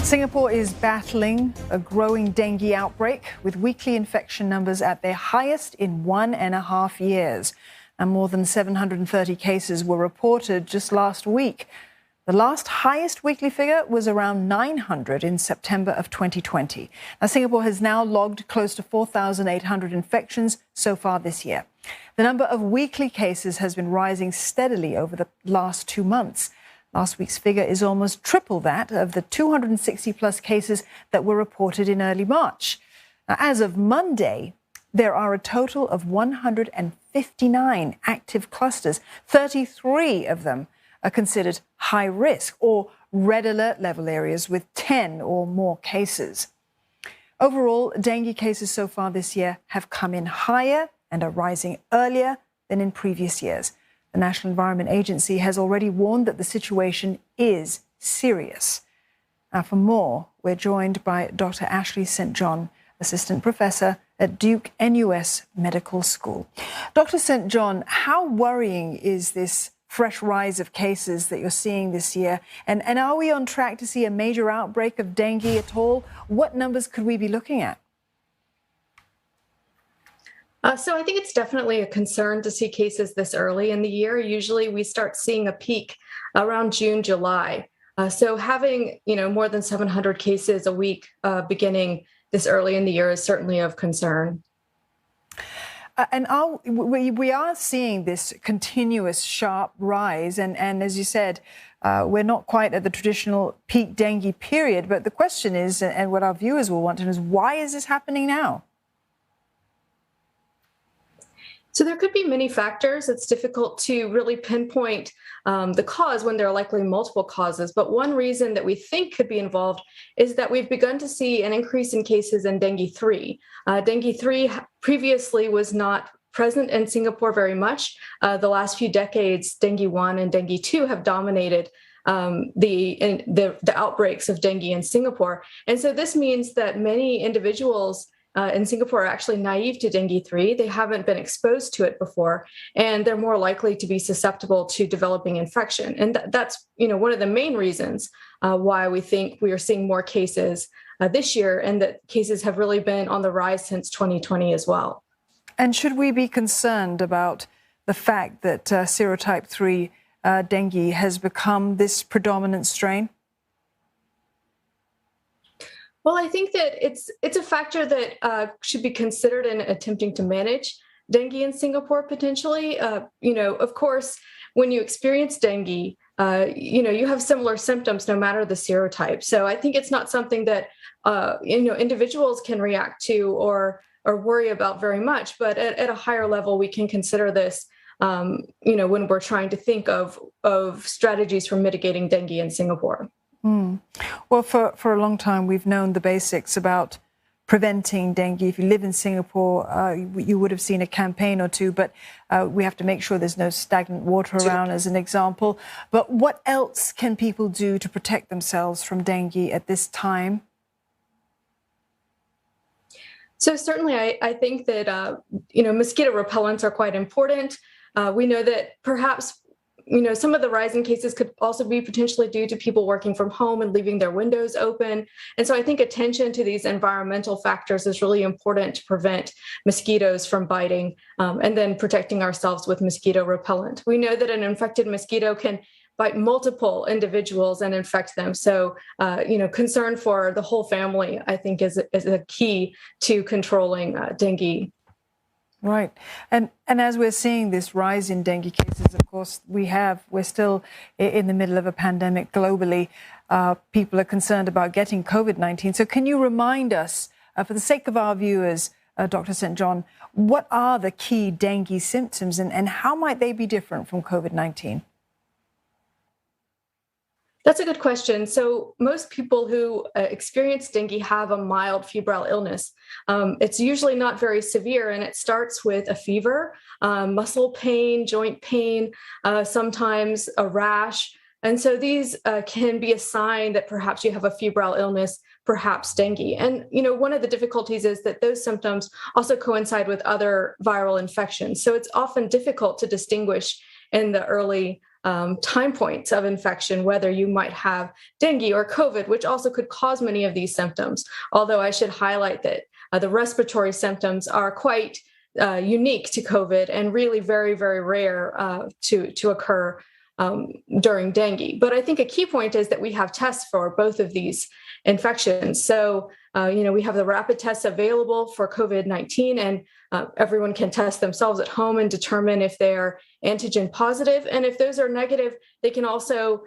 Singapore is battling a growing dengue outbreak with weekly infection numbers at their highest in 1.5 years. And more than 730 cases were reported just last week. The last highest weekly figure was around 900 in September of 2020. Now, Singapore has now logged close to 4,800 infections so far this year. The number of weekly cases has been rising steadily over the last 2 months. Last week's figure is almost triple that of the 260-plus cases that were reported in early March. Now, as of Monday, there are a total of 159 active clusters. 33 of them are considered high risk or red alert level areas with 10 or more cases. Overall, dengue cases so far this year have come in higher and are rising earlier than in previous years. The National Environment Agency has already warned that the situation is serious. Now, for more, we're joined by Dr. Ashley St. John, Assistant Professor at Duke-NUS Medical School. Dr. St. John, how worrying is this fresh rise of cases that you're seeing this year? And are we on track to see a major outbreak of dengue at all? What numbers could we be looking at? So I think it's definitely a concern to see cases this early in the year. Usually we start seeing a peak around June, July. So having, more than 700 cases a week beginning this early in the year is certainly of concern. And we are seeing this continuous sharp rise. And as you said, we're not quite at the traditional peak dengue period. But the question is, and what our viewers will want to know is, why is this happening now? So there could be many factors. It's difficult to really pinpoint the cause when there are likely multiple causes. But one reason that we think could be involved is that we've begun to see an increase in cases in dengue 3. Dengue 3 previously was not present in Singapore very much. The last few decades, dengue 1 and dengue 2 have dominated the outbreaks of dengue in Singapore. And so this means that many individuals in Singapore are actually naive to dengue 3. They haven't been exposed to it before, and they're more likely to be susceptible to developing infection. And that's one of the main reasons why we think we are seeing more cases this year, and that cases have really been on the rise since 2020 as well. And should we be concerned about the fact that serotype 3 dengue has become this predominant strain? Well, I think that it's a factor that should be considered in attempting to manage dengue in Singapore potentially. Of course, when you experience dengue, you have similar symptoms no matter the serotype. So I think it's not something that individuals can react to or worry about very much. But at a higher level, we can consider this, when we're trying to think of strategies for mitigating dengue in Singapore. Well, for a long time, we've known the basics about preventing dengue. If you live in Singapore, you would have seen a campaign or two, but we have to make sure there's no stagnant water around, as an example. But what else can people do to protect themselves from dengue at this time? So certainly, I think that, mosquito repellents are quite important. We know that perhaps some of the rise in cases could also be potentially due to people working from home and leaving their windows open. And so I think attention to these environmental factors is really important to prevent mosquitoes from biting, and then protecting ourselves with mosquito repellent. We know that an infected mosquito can bite multiple individuals and infect them. So, concern for the whole family, I think, is a key to controlling dengue. Right. And as we're seeing this rise in dengue cases, of course, we're still in the middle of a pandemic globally. People are concerned about getting COVID-19. So can you remind us, for the sake of our viewers, Dr. St. John, what are the key dengue symptoms and how might they be different from COVID-19? That's a good question. So most people who experience dengue have a mild febrile illness. It's usually not very severe, and it starts with a fever, muscle pain, joint pain, sometimes a rash. And so these can be a sign that perhaps you have a febrile illness, perhaps dengue. And, one of the difficulties is that those symptoms also coincide with other viral infections. So it's often difficult to distinguish in the early time points of infection, whether you might have dengue or COVID, which also could cause many of these symptoms. Although I should highlight that the respiratory symptoms are quite unique to COVID and really very, very rare to occur during dengue. But I think a key point is that we have tests for both of these infections. So, we have the rapid tests available for COVID-19, and everyone can test themselves at home and determine if they're antigen positive. And if those are negative, they can also,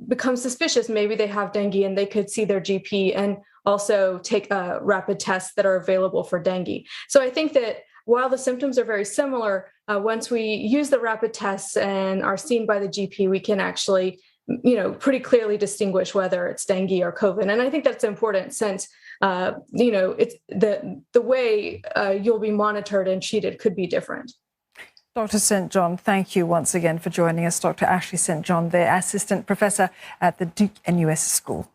become suspicious. Maybe they have dengue and they could see their GP and also take rapid tests that are available for dengue. So I think that while the symptoms are very similar, once we use the rapid tests and are seen by the GP, we can actually, pretty clearly distinguish whether it's dengue or COVID. And I think that's important since, it's the way you'll be monitored and treated could be different. Dr. St. John, thank you once again for joining us. Dr. Ashley St. John, the Assistant Professor at the Duke-NUS School.